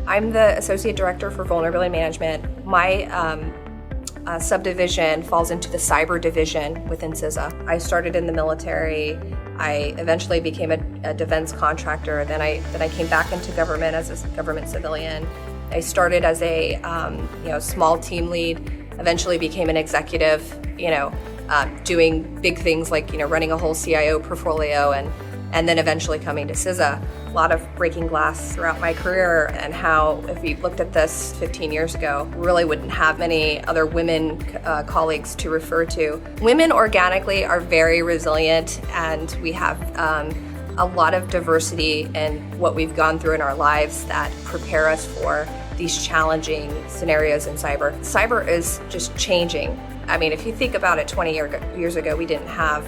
I'm the Associate Director for Vulnerability Management. My subdivision falls into the cyber division within CISA. I started in the military. I eventually became a defense contractor. Then I came back into government as a government civilian. I started as a small team lead, eventually became an executive, doing big things like running a whole CIO portfolio and then eventually coming to CISA. A lot of breaking glass throughout my career, and how if we looked at this 15 years ago, we really wouldn't have many other women colleagues to refer to. Women organically are very resilient, and we have a lot of diversity in what we've gone through in our lives that prepare us for these challenging scenarios in cyber. Cyber is just changing. I mean, if you think about it, 20 years ago, we didn't have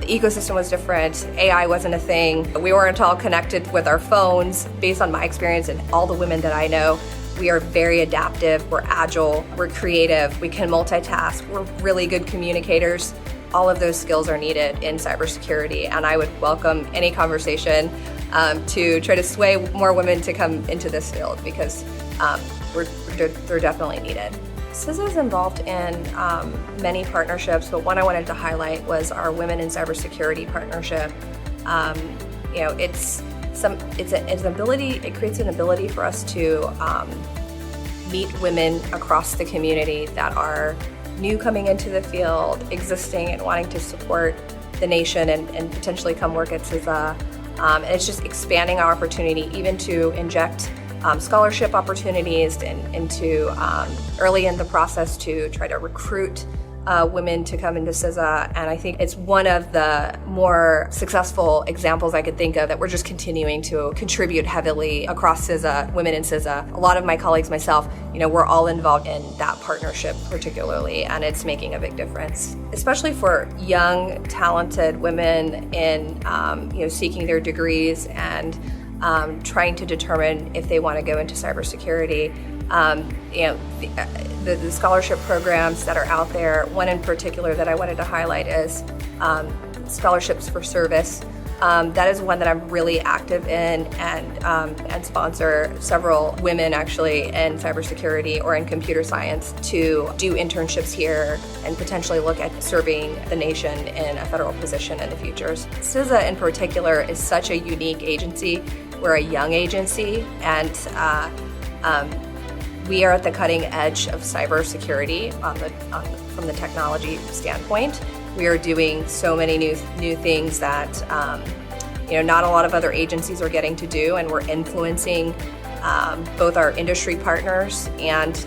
the ecosystem was different, AI wasn't a thing, we weren't all connected with our phones. Based on my experience and all the women that I know, we are very adaptive, we're agile, we're creative, we can multitask, we're really good communicators. All of those skills are needed in cybersecurity, and I would welcome any conversation to try to sway more women to come into this field, because they're definitely needed. CISA is involved in many partnerships, but one I wanted to highlight was our Women in Cybersecurity partnership. It creates an ability for us to meet women across the community that are new coming into the field, existing and wanting to support the nation and potentially come work at CISA. And it's just expanding our opportunity even to inject scholarship opportunities into early in the process to try to recruit women to come into CISA. And I think it's one of the more successful examples I could think of that we're just continuing to contribute heavily across CISA, women in CISA. A lot of my colleagues, myself, we're all involved in that partnership particularly, and it's making a big difference, especially for young, talented women in seeking their degrees and trying to determine if they want to go into cybersecurity. The scholarship programs that are out there, one in particular that I wanted to highlight is scholarships for service. That is one that I'm really active in and sponsor several women actually in cybersecurity or in computer science to do internships here and potentially look at serving the nation in a federal position in the future. CISA in particular is such a unique agency. We're a young agency, and we are at the cutting edge of cybersecurity from the technology standpoint. We are doing so many new things that not a lot of other agencies are getting to do, and we're influencing both our industry partners and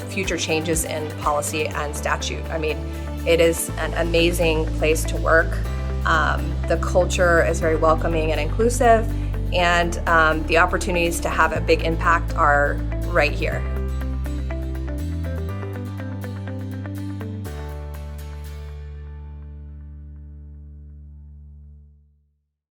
future changes in policy and statute. I mean, it is an amazing place to work. The culture is very welcoming and inclusive, and the opportunities to have a big impact are right here.